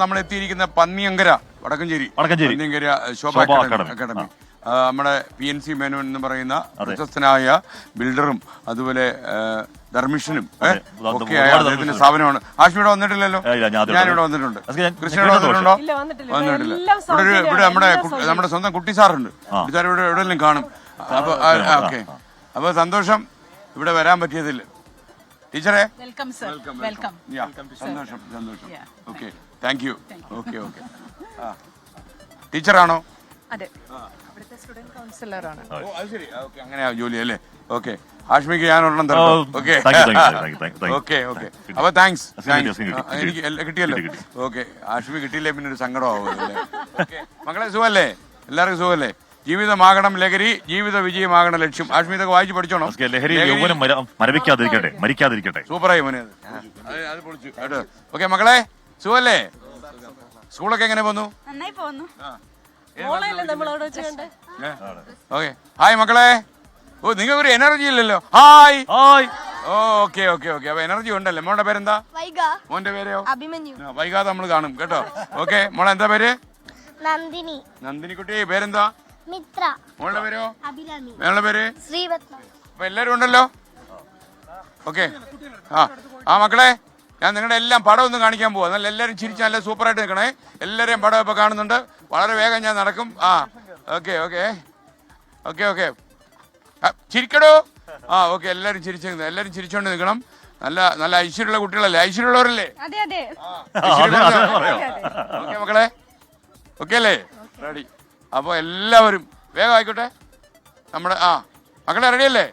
നമ്മൾ എത്തിയിരിക്കുന്ന പന്നിയങ്കര വടക്കഞ്ചേരി പന്നിയങ്കര ശോഭ അക്കാദമി നമ്മുടെ PNC മേനോൻ എന്ന് പറയുന്ന പ്രശസ്തനായ ബിൽഡറും അതുപോലെ ധർമ്മിഷനും ഒക്കെ ആയ അദ്ദേഹത്തിന്റെ സ്ഥാപനമാണ്. ആഷ്മിയുടെ വന്നിട്ടില്ലല്ലോ? ഞാനിവിടെ വന്നിട്ടുണ്ട്. കൃഷ്ണയുടെ വന്നിട്ടുണ്ടോ? വന്നിട്ടില്ല. ഇവിടെ നമ്മുടെ സ്വന്തം കുട്ടി സാറുണ്ട്. കുട്ടി സാർ ഇവിടെ എവിടെയെങ്കിലും കാണും. അപ്പൊ ഓക്കെ, അപ്പൊ സന്തോഷം ഇവിടെ വരാൻ പറ്റിയതിൽ. ടീച്ചറെ സന്തോഷം. Okay, thank you. Okay okay, ടീച്ചറാണോ? അങ്ങനെയാ ജോലി അല്ലേ? ഓക്കെ, ആഷ്മിക്ക് ഞാൻ ഒരെണ്ണം തരാം. ഓക്കെ ഓക്കെ ഓക്കെ, അപ്പൊ താങ്ക്സ്. എനിക്ക് കിട്ടിയല്ലോ. ഓക്കെ, ആഷ്മി കിട്ടിയില്ലേ പിന്നെ ഒരു സങ്കടമാവും. മക്കളെ സുഖല്ലേ? എല്ലാവർക്കും സുഖല്ലേ? ജീവിതമാകണം ലഹരി, ജീവിത വിജയമാകണം ലക്ഷ്യം. ആഷ്മി ഇതൊക്കെ വായിച്ച് പഠിച്ചോണം. മരിക്കാതിരിക്കട്ടെ. സൂപ്പറായി മോനെ, അത് പൊളിച്ചു. ഓക്കെ മക്കളെ സുഖല്ലേ? സ്കൂളൊക്കെ എങ്ങനെ പോന്നു? ഓക്കെ, ഹായ് മക്കളെ. ഓ, നിങ്ങൾക്ക് ഒരു എനർജി ഇല്ലല്ലോ. ഹായ്. ഓക്കെ ഓക്കെ ഓക്കെ, അപ്പൊ എനർജി ഉണ്ടല്ലേ. മോളുടെ പേരെന്താ? മോന്റെ പേരെയോ? വൈകാതെ നമ്മൾ കാണും കേട്ടോ. ഓക്കെ, മോളെ എന്താ പേര്? നന്ദിനി. നന്ദിനി കുട്ടി. പേരെന്താ? മിത്ര. മോളുടെ പേരോ? അഭിരാമി. മോളുടെ പേര്? ശ്രീരത്നം. അപ്പൊ എല്ലാരും ഉണ്ടല്ലോ. ഓക്കെ, ആ മക്കളെ, ഞാൻ നിങ്ങളുടെ എല്ലാം പടം ഒന്ന് കാണിക്കാൻ പോവാ. നല്ല എല്ലാവരും ചിരിച്ച് നല്ല സൂപ്പറായിട്ട് നിൽക്കണേ. എല്ലാവരെയും പടം ഇപ്പൊ കാണുന്നുണ്ട്. വളരെ വേഗം ഞാൻ നടക്കും. ഓക്കെ ഓക്കെ ഓക്കെ ഓക്കെ, ചിരിക്കടോ. ഓക്കെ, എല്ലാവരും എല്ലാവരും ചിരിച്ചോണ്ട് നിൽക്കണം. നല്ല നല്ല ഐശ്വര്യമുള്ള കുട്ടികളല്ലേ? ഐശ്വര്യമുള്ളവരല്ലേ? ഓക്കെ മക്കളെ, ഓക്കെ അല്ലേ? റെഡി. അപ്പൊ എല്ലാവരും വേഗം ആയിക്കോട്ടെ. നമ്മുടെ മക്കളെ റെഡിയല്ലേ?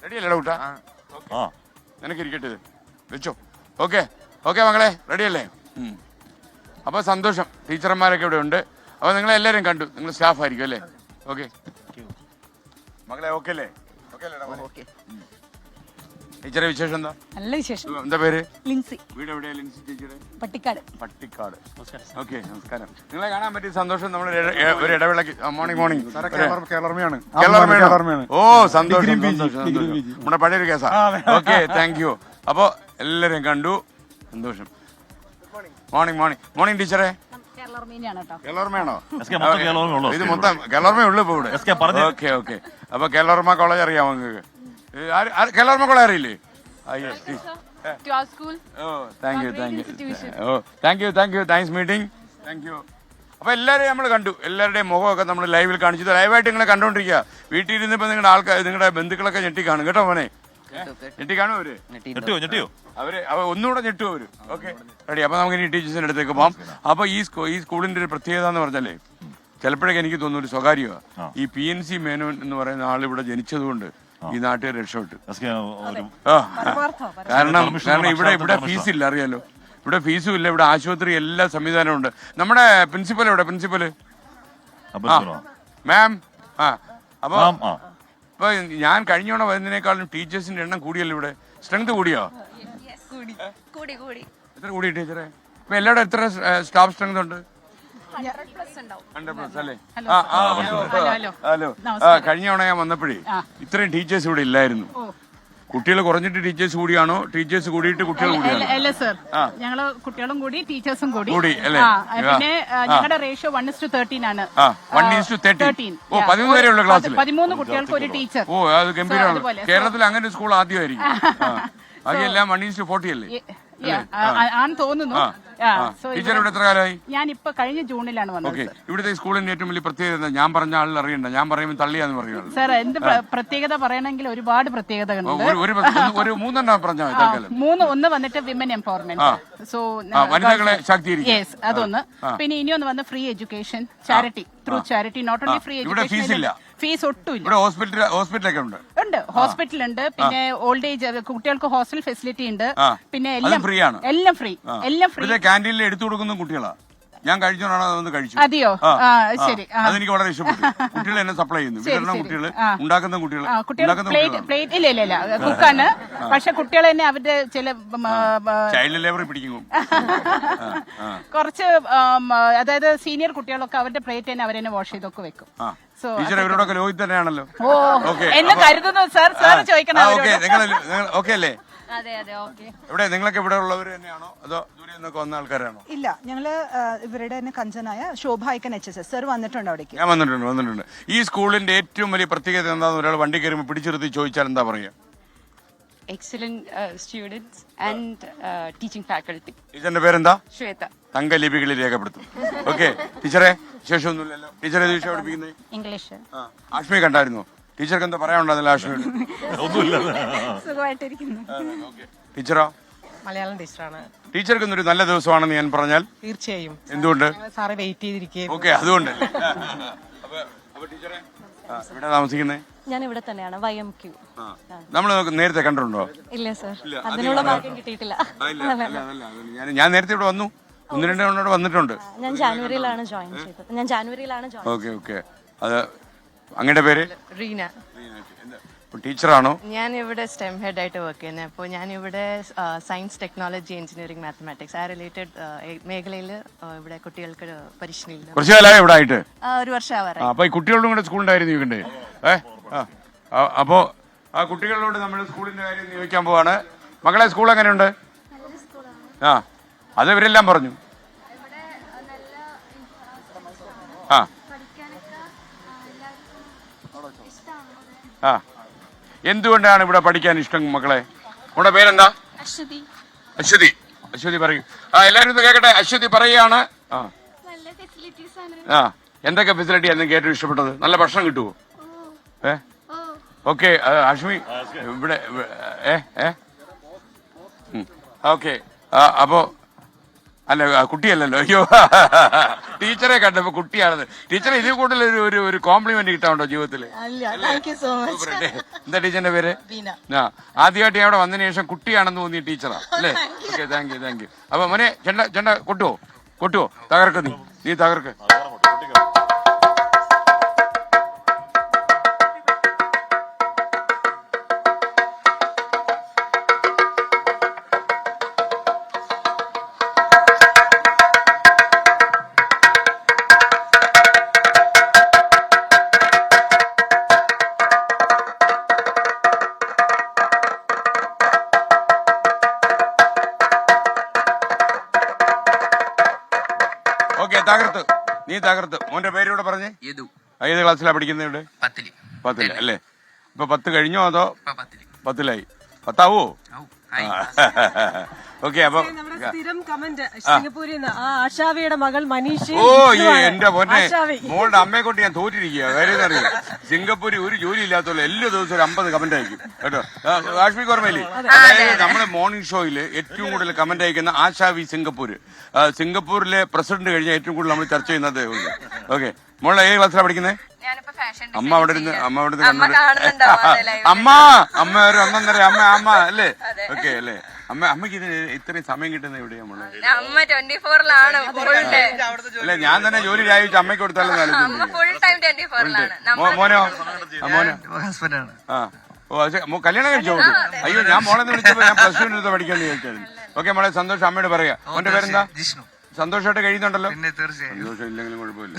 റെഡിയല്ലേടാ കൂട്ടാ? നിനക്ക് ഇരിക്കട്ടെ, ഇത് വെച്ചോ. ഓക്കെ ഓക്കെ മക്കളെ, റെഡിയല്ലേ? അപ്പോൾ സന്തോഷം. ടീച്ചർമാരൊക്കെ ഇവിടെ ഉണ്ട്. അപ്പോൾ നിങ്ങളെല്ലാവരും കണ്ടു. നിങ്ങൾ സ്റ്റാഫ് ആയിരിക്കും അല്ലേ? ഓക്കെ മക്കളെ, ഓക്കെ അല്ലേ? ഓക്കെ. ടീച്ചറെ വിശേഷം എന്താ? നല്ല വിശേഷം. എന്താ പേര്? ലിൻസി. വീട് എവിടെയാ ലിൻസി ടീച്ചറെ? പട്ടിക്കാട്. ഓക്കെ, നമസ്കാരം. നിങ്ങളെ കാണാൻ പറ്റിയ സന്തോഷം. നമ്മൾ ഒരു ഇടവേളക്ക് മോർണിംഗ് കേരളമയാണ്. ഓ സന്തോഷം. നമ്മുടെ പഴയൊരു കേസാ. Okay, thank U. അപ്പോ എല്ലാരെയും കണ്ടു, സന്തോഷം. മോർണിംഗ് ടീച്ചറെ. കേരളമയാണോ? ഇത് മൊത്തം കേരളമേ ഉള്ളു ഇപ്പൊ ഇവിടെ. ഓക്കെ ഓക്കെ, അപ്പൊ കേരള കോളേജ് അറിയാമോ നിങ്ങൾക്ക്? കേരള കോളേജ് അറിയില്ലേ? Thanks meeting. Thank you. അപ്പൊ എല്ലാവരെയും നമ്മൾ കണ്ടു. എല്ലാവരുടെയും മുഖമൊക്കെ നമ്മൾ ലൈവിൽ കാണിച്ചു. ലൈവായിട്ട് നിങ്ങളെ കണ്ടുകൊണ്ടിരിക്കുക. വീട്ടിൽ ഇരുന്നിപ്പോ നിങ്ങളുടെ ആൾക്കാർ, നിങ്ങളുടെ ബന്ധുക്കളൊക്കെ ഞെട്ടിക്കാണും കേട്ടോ മോനെ. ഞെട്ടിക്കാണോ അവര്? അവര് ഒന്നുകൂടെ ഞെട്ടും അവര്. Okay, ready. അപ്പൊ നമുക്ക് ഇനി ടീച്ചേഴ്സിന്റെ അടുത്തേക്ക് പോകാം. അപ്പൊ ഈ സ്കൂളിന്റെ ഒരു പ്രത്യേകത എന്ന് പറഞ്ഞാലേ, ചിലപ്പോഴൊക്കെ എനിക്ക് തോന്നുന്നു ഒരു സ്വകാര്യമാണ്. ഈ PNC മേനോൻ എന്ന് പറയുന്ന ആൾ ഇവിടെ ജനിച്ചതുകൊണ്ട് ഈ നാട്ടുകാർ രക്ഷപ്പെട്ടു. കാരണം ഇവിടെ ഫീസില്ല, അറിയാലോ. ഇവിടെ ഫീസും ഇല്ല. ഇവിടെ ആശുപത്രി എല്ലാ സംവിധാനവും ഉണ്ട്. നമ്മുടെ പ്രിൻസിപ്പൽ എവിടെ? പ്രിൻസിപ്പല് മാം. അപ്പൊ ഇപ്പൊ ഞാൻ കഴിഞ്ഞോണം വരുന്നതിനേക്കാളും ടീച്ചേഴ്സിന്റെ എണ്ണം കൂടിയല്ലോ ഇവിടെ. സ്ട്രെങ്ത് കൂടിയോ? എത്ര കൂടി ടീച്ചറെ? ഇപ്പൊ എല്ലാവരും എത്ര സ്റ്റാഫ് സ്ട്രെങ്ത് ഉണ്ട്? 100+ അല്ലേ? ഹലോ, കഴിഞ്ഞ തവണ ഞാൻ വന്നപ്പോഴേ ഇത്രയും ടീച്ചേഴ്സ് ഇവിടെ ഇല്ലായിരുന്നു. കുട്ടികൾ കുറഞ്ഞിട്ട് ടീച്ചേഴ്സ് കൂടിയാണോ? ടീച്ചേഴ്സ് കൂടിയിട്ട് കുട്ടികൾ കൂടിയാണോ? അല്ല സർ, ഞങ്ങള് കുട്ടികളും കൂടി ടീച്ചേഴ്സും കൂടി അല്ലേ? പിന്നെ ഞങ്ങളുടെ റേഷ്യോ 1:13 ആണ്. 1:13. ഓ, 13 വരെയുള്ള ക്ലാസ്സിൽ 13 കുട്ടികൾക്ക് ഒരു ടീച്ചർ. ഓ, അത് ഗംഭീരമാണ്. കേരളത്തിൽ അങ്ങനെ ഒരു സ്കൂൾ ആദ്യമായിരിക്കും. അതെല്ലാം 1:40 അല്ലേ? ആണെന്ന് തോന്നുന്നു. ടീച്ചർ ഇവിടെ എത്ര കാലമായി? ഞാൻ ഇപ്പൊ കഴിഞ്ഞ ജൂണിലാണ് വന്നത്. ഇവിടുത്തെ സ്കൂളിന്റെ ഏറ്റവും വലിയ പ്രത്യേകത ഞാൻ പറഞ്ഞ ആളിൽ അറിയണ്ട. ഞാൻ പറയുമ്പോൾ തള്ളിയാന്ന് പറയുന്നത്. സാർ, എന്ത് പ്രത്യേകത പറയണമെങ്കിൽ ഒരുപാട് പ്രത്യേകതകളുണ്ട്. ഒരു 3 പറഞ്ഞാൽ ഒന്ന് വന്നിട്ട് വിമൻ എംപവർമെന്റ്. സോ വനിതകളെ ശാക്തീകരിക്കും. അതൊന്ന്. പിന്നെ ഇനിയൊന്ന് വന്ന് free education, charity, through charity. Not only free education, fees ഒട്ടുമില്ല. ഹോസ്പിറ്റലൊക്കെ ഉണ്ട്. ഹോസ്പിറ്റലുണ്ട്. പിന്നെ ഓൾഡ് ഏജ് കുട്ടികൾക്ക് ഹോസ്റ്റൽ ഫെസിലിറ്റി ഉണ്ട്. പിന്നെ എല്ലാം ഫ്രീ. ക്യാൻറ്റീനിൽ എടുത്തു കൊടുക്കുന്ന കുട്ടികളാ. ഞാൻ കഴിച്ചോണ്ടാണ് അതൊന്ന് കഴിച്ചു. അതെയോ? ശരി, അതെനിക്ക് വളരെ ഇഷ്ടപ്പെട്ടു. കുട്ടികൾ എന്നെ സപ്ലൈ ചെയ്യുന്നു. വിതരണ കുട്ടികൾ, ഉണ്ടാക്കുന്ന കുട്ടികൾ. ഇല്ല കുക്കാണ്. പക്ഷെ കുട്ടികൾ തന്നെ അവരുടെ ചില ചൈൽഡ് ലേബർ പിടിക്കും. കുറച്ച് അതായത് സീനിയർ കുട്ടികളൊക്കെ അവരുടെ പ്ലേറ്റ് തന്നെ അവരെന്നെ വാഷ് ചെയ്തൊക്കെ വെക്കും. ടീച്ചർ ഇവരോടൊക്കെ ലോഹിത് തന്നെയാണല്ലോ. എന്ന് കരുതുന്നു സാർ. ചോദിക്കണം. ഓക്കെ അല്ലേ? അതെ അതെ ഓക്കെ. എവിടെ നിങ്ങളൊക്കെ ഇവിടെ ഉള്ളവർ തന്നെയാണോ അതോ ദൂരെ നിന്നൊക്കെ വന്ന ആൾക്കാരാണോ? ഇല്ല, ഞങ്ങള് ഇവരുടെ തന്നെ കഞ്ചനായ ശോഭ ഐക്കൻ HSS സർ വന്നിട്ടുണ്ട് അവിടേക്ക്. ഞാൻ വന്നിട്ടുണ്ട്. ഈ സ്കൂളിന്റെ ഏറ്റവും വലിയ പ്രത്യേകത എന്താണെന്ന് ഒരാൾ വണ്ടി കയറുമ്പോൾ പിടിച്ചിരുത്തി ചോദിച്ചാൽ എന്താ പറയുക? Excellent students and teaching faculty. ടീച്ചറിന്റെ പേരെന്താ? ശ്വേത. തങ്ക ലിപികളിൽ രേഖപ്പെടുത്തും. ഓക്കെ ടീച്ചറെ, വിശേഷമൊന്നുമില്ലല്ലോ. ടീച്ചറെ ഏത് വിഷയം പഠിപ്പിക്കുന്നത്? ഇംഗ്ലീഷ്. ആഷ്മി കണ്ടായിരുന്നോ? ടീച്ചർക്ക് എന്താ പറയാനുണ്ടായിരുന്നില്ല ആഷ്മിയോട്? ഒന്നുമില്ല. സുഖമായിട്ടിരിക്കുന്നു. ടീച്ചറോ? മലയാളം ടീച്ചറാണ്. ടീച്ചർക്ക് ഇന്നൊരു നല്ല ദിവസമാണെന്ന് ഞാൻ പറഞ്ഞാൽ തീർച്ചയായും. എന്തുകൊണ്ട്? Sir wait ചെയ്തിരിക്കുകയും. ഓക്കെ, അതുകൊണ്ട് ടീച്ചറെ ഇവിടെ താമസിക്കുന്നത്? ഞാൻ ഇവിടെ തന്നെയാണ്, YMQ. നമ്മൾ നേരത്തെ കണ്ടിട്ടുണ്ടോ? ഇല്ല സർ, അതിനുള്ള ഭാഗ്യം കിട്ടിയിട്ടില്ല. ഞാൻ നേരത്തെ ഇവിടെ വന്നു, 1-2 തവണ ഇവിടെ വന്നിട്ടുണ്ട്. ഞാൻ ജാനുവരിയിലാണ് ജോയിൻ ചെയ്തത്. ഓക്കെ. അത് അങ്ങയുടെ പേര്? റീന. ടീച്ചറാണോ? ഞാൻ ഇവിടെ സ്റ്റെം ഹെഡ് ആയിട്ട് വർക്ക് ചെയ്യുന്നത്. അപ്പോൾ ഞാൻ ഇവിടെ സയൻസ്, ടെക്നോളജി, എഞ്ചിനീയറിംഗ്, മാത്തമാറ്റിക്സ് ആ റിലേറ്റഡ് മേഖലയിൽ ഇവിടെ കുട്ടികൾക്ക് പരിശീലനം. കുറച്ചു കാലമായി ഇവിടെ ആയിട്ട്? 1 വർഷം ആവാറായി. അപ്പൊ ഈ കുട്ടികളുടെ കൂടെ സ്കൂളുണ്ടായിരുന്നു ഇവന്റെ. അപ്പോ ആ കുട്ടികളോട് നമ്മൾ സ്കൂളിന്റെ കാര്യം ചോദിക്കാൻ പോവാണ്. മകളെ, സ്കൂൾ എങ്ങനെയുണ്ട്? അത് ഇവരെല്ലാം പറഞ്ഞു. എന്തുകൊണ്ടാണ് ഇവിടെ പഠിക്കാൻ ഇഷ്ടം മക്കളെ? നമ്മുടെ പേരെന്താ? അശ്വതി പറയൂ. എല്ലാരും ഒന്ന് കേക്കട്ടെ. അശ്വതി പറയാണ്. എന്തൊക്കെ ഫെസിലിറ്റി ആണ് നിങ്ങൾക്ക് ഏറ്റവും ഇഷ്ടപ്പെട്ടത്? നല്ല ഭക്ഷണം കിട്ടുമോ? ഓക്കെ അശ്വി ഇവിടെ ഓക്കെ. അപ്പോ അല്ല, കുട്ടിയല്ലല്ലോ. അയ്യോ, ടീച്ചറെ കണ്ടപ്പോ കുട്ടിയാണെന്ന്. ടീച്ചറെ ഇതിൽ കൂടുതൽ ഒരു കോംപ്ലിമെന്റ് കിട്ടാറുണ്ടോ ജീവിതത്തില്? എന്താ ടീച്ചറിന്റെ പേര്? ആദ്യമായിട്ട് ഞാൻ അവിടെ വന്നതിന് ശേഷം കുട്ടിയാണെന്ന് തോന്നിയ ടീച്ചറാ അല്ലേ? Okay, thank U. അപ്പൊ മോനെ, ചെണ്ട കൊട്ടുവോ? തകർക്ക്, നീ തകർക്ക്. നീ തകർത്ത്. മോന്റെ പേര് ഇവിടെ പറഞ്ഞേ? ഏത് ക്ലാസ്സിലാ പഠിക്കുന്നത്? ഇവിടെ 10 അല്ലേ? ഇപ്പൊ 10 കഴിഞ്ഞോ അതോ 10-ലായി? 10ആവോ? ഓക്കെ. അപ്പൊ സ്ഥിരം കമന്റ് സിംഗപ്പൂരിൽ നിന്ന് ആശാവിയുടെ മകൾ മനീഷ്. ഓ, എന്റെ പൊന്നെ, മോളുടെ അമ്മയെ കൊണ്ട് ഞാൻ തോറ്റിരിക്കുക. കാര്യം അറിയാം, സിംഗപ്പൂരിൽ ഒരു ജോലി ഇല്ലാത്തല്ലോ എല്ലാ ദിവസവും ഒരു 50 കമന്റ് അയക്കും കേട്ടോ. കാശ്മീർ ഓർമ്മയില്ലേ? അതായത് നമ്മുടെ മോർണിംഗ് ഷോയില് ഏറ്റവും കൂടുതൽ കമന്റ് അയക്കുന്ന ആശാവി സിംഗപ്പൂരിലെ പ്രസിഡന്റ് കഴിഞ്ഞാൽ ഏറ്റവും കൂടുതൽ നമ്മൾ ചർച്ച ചെയ്യുന്നത്. ഓക്കെ, മോളെ ഏത് ക്ലാസ്സിലാണ് പഠിക്കുന്നത്? അമ്മ അവിടെ ഇരുന്ന് അമ്മ ഒരു 1.5 അമ്മ അല്ലേ? ഓക്കെ അല്ലേ? അമ്മക്ക് ഇതിന് ഇത്രയും സമയം കിട്ടുന്ന എവിടെയാ നമ്മള്? അല്ലെ, ഞാൻ തന്നെ ജോലി രാവിലെ അമ്മയ്ക്ക് കൊടുത്താലും കല്യാണം കഴിച്ചോ? അയ്യോ, ഞാൻ മോളെ വിളിച്ചപ്പോ ഞാൻ +2 പഠിക്കാന്ന് ചോദിച്ചായിരുന്നു. ഓക്കെ മോളെ, സന്തോഷം. അമ്മയോട് പറയാ. മോന്റെ പേരെന്താ? സന്തോഷമായിട്ട് കഴിയുന്നുണ്ടല്ലോ? സന്തോഷം ഇല്ലെങ്കിലും കുഴപ്പമില്ല.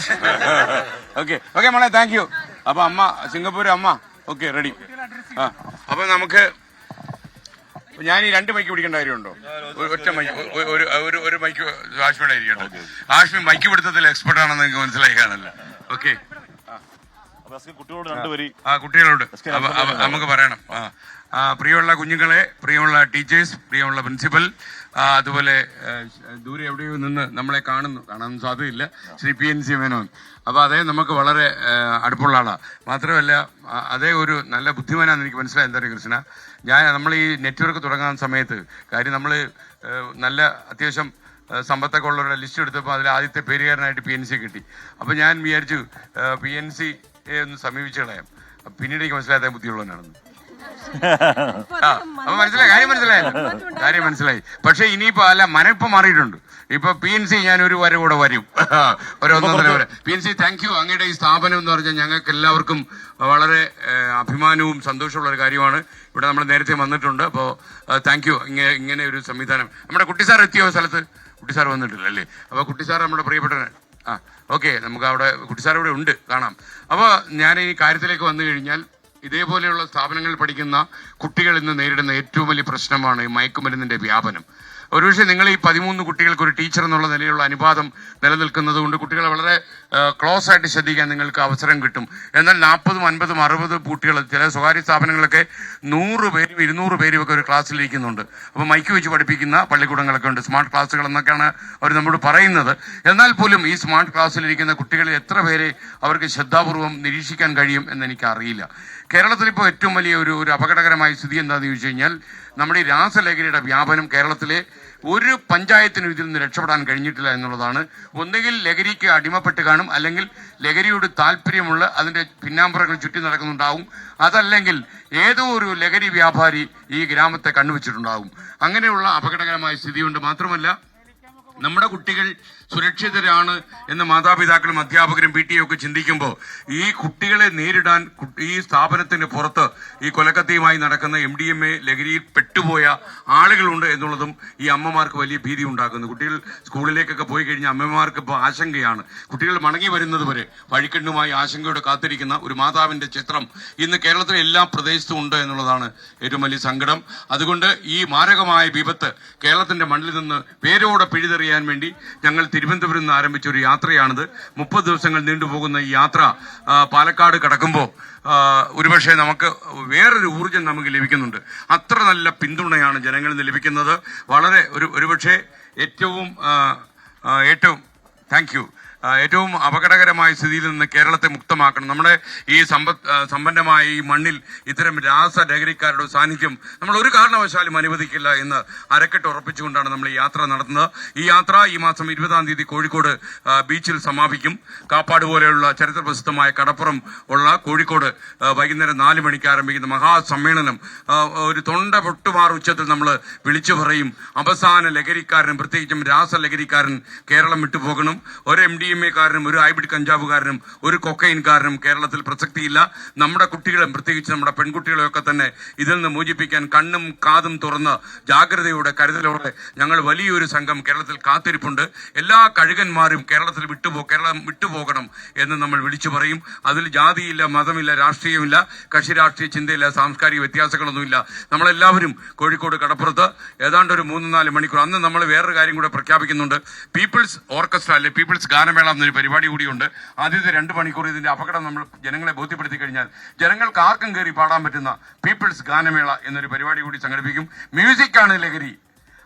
ഓക്കെ മോളെ, താങ്ക് യു. അപ്പൊ അമ്മ സിംഗപ്പൂർ അമ്മ. Okay, ready. അപ്പൊ നമുക്ക് ഞാൻ ഈ 2 മൈക്ക് പിടിക്കേണ്ട കാര്യമുണ്ടോ? ഒറ്റ മൈക്ക്, ഒരു മൈക്ക് ആഷ്മിയുടെ ഇരിക്കണ്ടോ? ആഷ്മി മൈക്ക് പിടുത്തത്തിൽ എക്സ്പെർട്ട് ആണെന്ന് എനിക്ക് മനസ്സിലായി കാണല്ലോ. ഓക്കെ, കുട്ടികളോട് നമുക്ക് പറയണം. പ്രിയമുള്ള കുഞ്ഞുങ്ങളെ, പ്രിയമുള്ള ടീച്ചേഴ്സ്, പ്രിയമുള്ള പ്രിൻസിപ്പൽ, അതുപോലെ ദൂരെ എവിടെയോ നിന്ന് നമ്മളെ കാണാൻ സാധ്യതയില്ല, ശ്രീ PNC മേനോൻ. അപ്പൊ അതേ നമുക്ക് വളരെ അടുപ്പുള്ള ആളാണ്. മാത്രമല്ല അതേ ഒരു നല്ല ബുദ്ധിമാനാന്ന് എനിക്ക് മനസ്സിലായി. എന്താ പറയുക കൃഷ്ണ, നമ്മൾ ഈ നെറ്റ്വർക്ക് തുടങ്ങുന്ന സമയത്ത് കാര്യം നമ്മൾ നല്ല അത്യാവശ്യം സമ്പത്തൊക്കെ ഉള്ളവരുടെ ലിസ്റ്റ് എടുത്തപ്പോൾ അതിൽ ആദ്യത്തെ പേരുകാരനായിട്ട് PNC കിട്ടി. അപ്പൊ ഞാൻ വിചാരിച്ചു PNC ഒന്ന് സമീപിച്ചു കളയാം. പിന്നീട് എനിക്ക് മനസ്സിലായ ബുദ്ധിയുള്ളവനാണെന്ന്. അപ്പൊ കാര്യം മനസ്സിലായി. പക്ഷെ ഇനിയിപ്പോ മനം ഇപ്പൊ മാറിയിട്ടുണ്ട്. ഇപ്പൊ PNC ഞാൻ ഒരു വര കൂടെ വരും, ഒരു 1.5 വരെ. PNC thank you. അങ്ങയുടെ ഈ സ്ഥാപനം എന്ന് പറഞ്ഞാൽ ഞങ്ങൾക്ക് എല്ലാവർക്കും വളരെ അഭിമാനവും സന്തോഷമുള്ള ഒരു കാര്യമാണ്. ഇവിടെ നമ്മൾ നേരത്തെ വന്നിട്ടുണ്ട്. അപ്പോൾ താങ്ക് യു. ഇങ്ങനെ ഒരു സംവിധാനം. നമ്മുടെ കുട്ടിസാർ എത്തിയോ സ്ഥലത്ത്? കുട്ടിസാർ വന്നിട്ടില്ല അല്ലേ? അപ്പൊ കുട്ടിസാർ നമ്മുടെ പ്രിയപ്പെട്ടവൻ. ഓക്കെ, നമുക്ക് അവിടെ കുട്ടിസാർ ഇവിടെ ഉണ്ട്, കാണാം. അപ്പോൾ ഞാൻ ഈ കാര്യത്തിലേക്ക് വന്നു കഴിഞ്ഞാൽ ഇതേപോലെയുള്ള സ്ഥാപനങ്ങളിൽ പഠിക്കുന്ന കുട്ടികൾ ഇന്ന് നേരിടുന്ന ഏറ്റവും വലിയ പ്രശ്നമാണ് ഈ മയക്കുമരുന്നിന്റെ വ്യാപനം. ഒരുപക്ഷെ നിങ്ങൾ ഈ 13 കുട്ടികൾക്ക് ഒരു ടീച്ചർ എന്നുള്ള നിലയിലുള്ള അനുപാതം നിലനിൽക്കുന്നത് കൊണ്ട് കുട്ടികളെ വളരെ ക്ലോസ് ആയിട്ട് ശ്രദ്ധിക്കാൻ നിങ്ങൾക്ക് അവസരം കിട്ടും. എന്നാൽ 40, 50, 60 കുട്ടികൾ ചില സ്വകാര്യ സ്ഥാപനങ്ങളൊക്കെ 100 പേരും 200 പേരും ഒക്കെ ഒരു ക്ലാസ്സിലിരിക്കുന്നുണ്ട്. അപ്പോൾ മൈക്ക് വെച്ച് പഠിപ്പിക്കുന്ന പള്ളിക്കൂടങ്ങളൊക്കെ ഉണ്ട്, സ്മാർട്ട് ക്ലാസ്സുകൾ എന്നൊക്കെയാണ് അവർ നമ്മോട് പറയുന്നത്. എന്നാൽ പോലും ഈ സ്മാർട്ട് ക്ലാസ്സിലിരിക്കുന്ന കുട്ടികളിൽ എത്ര പേരെ അവർക്ക് ശ്രദ്ധാപൂർവം നിരീക്ഷിക്കാൻ കഴിയും എന്ന് എനിക്കറിയില്ല. കേരളത്തിൽ ഇപ്പോൾ ഏറ്റവും വലിയ ഒരു അപകടകരമായ സ്ഥിതി എന്താണെന്ന് ചോദിച്ചു കഴിഞ്ഞാൽ നമ്മുടെ ഈ രാസലഹരിയുടെ വ്യാപനം കേരളത്തിലെ ഒരു പഞ്ചായത്തിനും ഇതിൽ നിന്ന് രക്ഷപ്പെടാൻ കഴിഞ്ഞിട്ടില്ല എന്നുള്ളതാണ്. ഒന്നുകിൽ ലഹരിക്ക് അടിമപ്പെട്ട് കാണും, അല്ലെങ്കിൽ ലഹരിയോട് താല്പര്യമുള്ള അതിന്റെ പിന്നാമ്പുറങ്ങൾ ചുറ്റി നടക്കുന്നുണ്ടാവും, അതല്ലെങ്കിൽ ഏതോ ഒരു ലഹരി വ്യാപാരി ഈ ഗ്രാമത്തെ കണ്ണുവെച്ചിട്ടുണ്ടാവും. അങ്ങനെയുള്ള അപകടകരമായ സ്ഥിതിയുണ്ട്. മാത്രമല്ല നമ്മുടെ കുട്ടികൾ സുരക്ഷിതരാണ് എന്ന് മാതാപിതാക്കളും അധ്യാപകരും PTA ഒക്കെ ചിന്തിക്കുമ്പോൾ ഈ കുട്ടികളെ നേരിടാൻ ഈ സ്ഥാപനത്തിന് പുറത്ത് ഈ കൊലക്കത്തിയുമായി നടക്കുന്ന MDMA ലഹരിയിൽ പെട്ടുപോയ ആളുകളുണ്ട് എന്നുള്ളതും ഈ അമ്മമാർക്ക് വലിയ ഭീതി ഉണ്ടാക്കുന്നു. കുട്ടികൾ സ്കൂളിലേക്കൊക്കെ പോയി കഴിഞ്ഞാൽ അമ്മമാർക്ക് ഇപ്പോൾ ആശങ്കയാണ്. കുട്ടികൾ മടങ്ങി വരുന്നത് വരെ വഴിക്കണ്ണുമായി ആശങ്കയോടെ കാത്തിരിക്കുന്ന ഒരു മാതാവിന്റെ ചിത്രം ഇന്ന് കേരളത്തിലെ എല്ലാ പ്രദേശത്തും ഉണ്ട് എന്നുള്ളതാണ് ഏറ്റവും വലിയ സങ്കടം. അതുകൊണ്ട് ഈ മാരകമായ വിപത്ത് കേരളത്തിന്റെ മണ്ണിൽ നിന്ന് വേരോടെ പിഴുതെറിയാൻ വേണ്ടി ഞങ്ങൾ തിരുവനന്തപുരം നിന്ന് ആരംഭിച്ച ഒരു യാത്രയാണിത്. 30 ദിവസങ്ങൾ നീണ്ടുപോകുന്ന ഈ യാത്ര പാലക്കാട് കടക്കുമ്പോൾ ഒരുപക്ഷെ നമുക്ക് വേറൊരു ഊർജം നമുക്ക് ലഭിക്കുന്നുണ്ട്. അത്ര നല്ല പിന്തുണയാണ് ജനങ്ങളിൽ നിന്ന് ലഭിക്കുന്നത്. വളരെ ഒരുപക്ഷെ ഏറ്റവും താങ്ക് യു ഏറ്റവും അപകടകരമായ സ്ഥിതിയിൽ നിന്ന് കേരളത്തെ മുക്തമാക്കണം. നമ്മുടെ ഈ സമ്പന്നമായ ഈ മണ്ണിൽ ഇത്തരം രാസലഹരിക്കാരുടെ സാന്നിധ്യം നമ്മൾ ഒരു കാരണവശാലും അനുവദിക്കില്ല എന്ന് അരക്കെട്ട് ഉറപ്പിച്ചുകൊണ്ടാണ് നമ്മൾ ഈ യാത്ര നടത്തുന്നത്. ഈ യാത്ര ഈ മാസം 20-ാം തീയതി കോഴിക്കോട് ബീച്ചിൽ സമാപിക്കും. കാപ്പാട് പോലെയുള്ള ചരിത്രപ്രസിദ്ധമായ കടപ്പുറം ഉള്ള കോഴിക്കോട് വൈകുന്നേരം 4 മണിക്ക് ആരംഭിക്കുന്ന മഹാസമ്മേളനം ഒരു തൊണ്ട പൊട്ടുമാർ ഉച്ചത്തിൽ നമ്മൾ വിളിച്ചു പറയും. അവസാന ലഹരിക്കാരൻ, പ്രത്യേകിച്ചും രാസലഹരിക്കാരൻ കേരളം വിട്ടുപോകണം. ഒരു MDMA-കാരനും ഒരു ഹൈബ്രിഡ് കഞ്ചാവുകാരനും ഒരു കൊക്കൈൻകാരനും കേരളത്തിൽ പ്രസക്തിയില്ല. നമ്മുടെ കുട്ടികളും പ്രത്യേകിച്ച് നമ്മുടെ പെൺകുട്ടികളെയും ഒക്കെ തന്നെ ഇതിൽ നിന്ന് മോചിപ്പിക്കാൻ കണ്ണും കാതും തുറന്ന് ജാഗ്രതയോടെ കരുതലോടെ ഞങ്ങൾ വലിയൊരു സംഘം കേരളത്തിൽ കാത്തിരിപ്പുണ്ട്. എല്ലാ കഴുകന്മാരും കേരളം വിട്ടുപോകണം എന്ന് നമ്മൾ വിളിച്ചു പറയും. അതിൽ ജാതിയില്ല, മതമില്ല, രാഷ്ട്രീയമില്ല, കക്ഷി രാഷ്ട്രീയ ചിന്തയില്ല, സാംസ്കാരിക വ്യത്യാസങ്ങളൊന്നുമില്ല. നമ്മളെല്ലാവരും കോഴിക്കോട് കടപ്പുറത്ത് ഏതാണ്ട് ഒരു 3-4 മണിക്കൂർ. അന്ന് നമ്മൾ വേറൊരു കാര്യം കൂടെ പ്രഖ്യാപിക്കുന്നുണ്ട്. പീപ്പിൾസ് ഓർക്കസ്ട്ര അല്ലെ പീപ്പിൾസ് ഗാനമേള എന്നൊരു പരിപാടി കൂടിയുണ്ട്. ആദ്യത്തെ 2 മണിക്കൂർ ഇതിന്റെ അപകടം നമ്മൾ ജനങ്ങളെ ബോധ്യപ്പെടുത്തി കഴിഞ്ഞാൽ ജനങ്ങൾക്ക് ആർക്കും കയറി പാടാൻ പറ്റുന്ന പീപ്പിൾസ് ഗാനമേള എന്നൊരു പരിപാടി കൂടി സംഘടിപ്പിക്കും. മ്യൂസിക്കാണ് ലഹരി,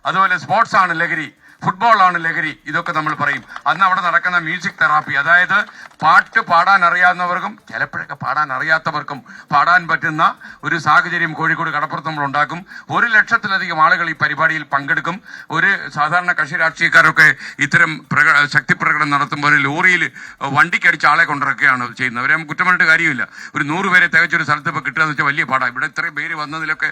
അതുപോലെ സ്പോർട്സ് ആണ് ലഹരി, ഫുട്ബോൾ ആണ് ലഹരി, ഇതൊക്കെ നമ്മൾ പറയും. അന്ന് അവിടെ നടക്കുന്ന മ്യൂസിക് തെറാപ്പി, അതായത് പാട്ട് പാടാൻ അറിയാവുന്നവർക്കും ചിലപ്പോഴൊക്കെ പാടാൻ അറിയാത്തവർക്കും പാടാൻ പറ്റുന്ന ഒരു സാഹചര്യം കോഴിക്കോട് കടപ്പുറത്ത് നമ്മൾ ഉണ്ടാക്കും. 1 ലക്ഷത്തിലധികം ആളുകൾ ഈ പരിപാടിയിൽ പങ്കെടുക്കും. ഒരു സാധാരണ കക്ഷി രാഷ്ട്രീയക്കാരൊക്കെ ഇത്തരം ശക്തി പ്രകടനം നടത്തുമ്പോൾ ലോറിയിൽ വണ്ടിക്കടിച്ച ആളെ കൊണ്ടിറക്കുകയാണ് ചെയ്യുന്നത്. അവരെ കുറ്റം പറഞ്ഞിട്ട് കാര്യമില്ല. ഒരു 100 പേരെ തികച്ചൊരു സ്ഥലത്ത് ഇപ്പോൾ കിട്ടുക എന്ന് വെച്ചാൽ വലിയ പാടാണ്. ഇവിടെ ഇത്രയും പേര് വന്നതിലൊക്കെ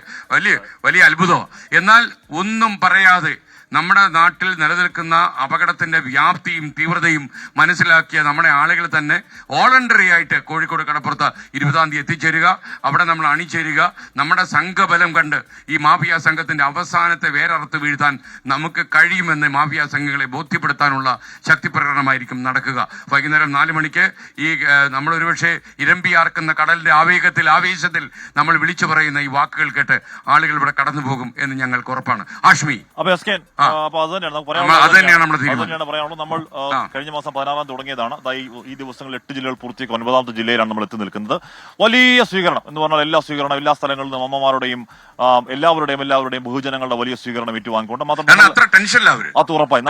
വലിയ അത്ഭുതമാണ്. എന്നാൽ ഒന്നും പറയാതെ നമ്മുടെ നാട്ടിൽ നിലനിൽക്കുന്ന അപകടത്തിന്റെ വ്യാപ്തിയും തീവ്രതയും മനസ്സിലാക്കിയ നമ്മുടെ ആളുകൾ തന്നെ വോളണ്ടറി ആയിട്ട് കോഴിക്കോട് കടപ്പുറത്ത് 20-ാം തീയതി എത്തിച്ചേരുക. അവിടെ നമ്മൾ അണിചേരുക. നമ്മുടെ സംഘബലം കണ്ട് ഈ മാഫിയ സംഘത്തിന്റെ അവസാനത്തെ വേരറുത്ത് വീഴ്ത്താൻ നമുക്ക് കഴിയുമെന്ന് മാഫിയ സംഘങ്ങളെ ബോധ്യപ്പെടുത്താനുള്ള ശക്തി പ്രകടനമായിരിക്കും നടക്കുക. വൈകുന്നേരം 4 മണിക്ക് ഈ നമ്മൾ ഒരുപക്ഷെ ഇരമ്പിയാർക്കുന്ന കടലിന്റെ ആവേശത്തിൽ നമ്മൾ വിളിച്ചു പറയുന്ന ഈ വാക്കുകൾ കേട്ട് ആളുകൾ ഇവിടെ കടന്നു പോകും എന്ന് ഞങ്ങൾക്ക് ഉറപ്പാണ്. ആഷ്മി, അപ്പൊ അത് തന്നെയാണ് പറയാനുള്ളത്. നമ്മൾ കഴിഞ്ഞ മാസം 16-ാം തുടങ്ങിയതാണ്. ഈ ദിവസങ്ങളിൽ 8 ജില്ലകൾ പൂർത്തിയാക്കി 9ാമത്തെ ജില്ലയിലാണ് നമ്മൾ എത്തി നിൽക്കുന്നത്. വലിയ സ്വീകരണം എന്ന് പറഞ്ഞാൽ എല്ലാ സ്ഥലങ്ങളിൽ നിന്നും അമ്മമാരുടെയും എല്ലാവരുടെയും ബഹുജനങ്ങളുടെ വലിയ സ്വീകരണം ഏറ്റുവാങ്ങിക്കൊണ്ട് അത് ഉറപ്പായി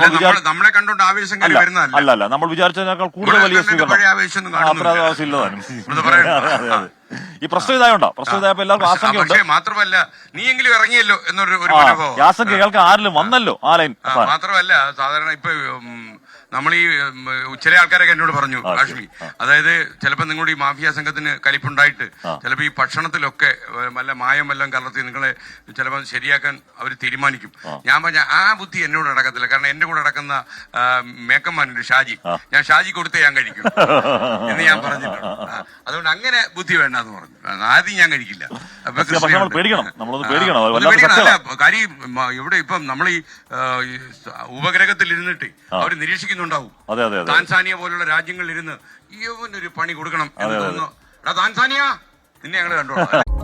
അല്ല നമ്മൾ വിചാരിച്ചതിനേക്കാൾ കൂടുതൽ വലിയ സ്വീകരണം അത്ര ആവശ്യമില്ലതാനും. ഈ പ്രശ്നം ഇതായപ്പോ എല്ലാവർക്കും ആശങ്കയുണ്ട്. മാത്രമല്ല നീയെങ്കിലും ഇറങ്ങിയല്ലോ എന്നൊരു ആശങ്ക കേൾക്കാൻ ആരിലും വന്നല്ലോ ആ ലൈൻ. മാത്രമല്ല സാധാരണ ഇപ്പൊ നമ്മൾ ഈ ചില ആൾക്കാരൊക്കെ എന്നോട് പറഞ്ഞു കാശ്മി, അതായത് ചിലപ്പോ നിങ്ങളുടെ ഈ മാഫിയ സംഘത്തിന് കലിപ്പുണ്ടായിട്ട് ചിലപ്പോ ഈ ഭക്ഷണത്തിലൊക്കെ വല്ല മായം വല്ലതും കലർത്തി നിങ്ങളെ ചിലപ്പോൾ ശരിയാക്കാൻ അവർ തീരുമാനിക്കും. ഞാൻ പറഞ്ഞ ആ ബുദ്ധി എന്നോട് നടക്കത്തില്ല. കാരണം എന്റെ കൂടെ നടക്കുന്ന മേക്കന്മാരുണ്ട് ഷാജി, ഞാൻ ഷാജി കൊടുത്തേ ഞാൻ കഴിക്കും എന്ന് ഞാൻ പറഞ്ഞിട്ടുണ്ട്. അതുകൊണ്ട് അങ്ങനെ ബുദ്ധി വേണ്ടെന്ന് പറഞ്ഞു. ആദ്യം ഞാൻ കഴിക്കില്ല. കാര്യം ഇവിടെ ഇപ്പം നമ്മൾ ഈ ഉപഗ്രഹത്തിൽ ഇരുന്നിട്ട് അവർ നിരീക്ഷിക്കുന്നുണ്ടാവും. താൻസാനിയ പോലുള്ള രാജ്യങ്ങളിൽ ഇരുന്ന് ഇവനൊരു പണി കൊടുക്കണം എന്ന് തോന്നുന്നു. താൻസാനിയ നിന്നെ ഞങ്ങൾ കണ്ടോളാം.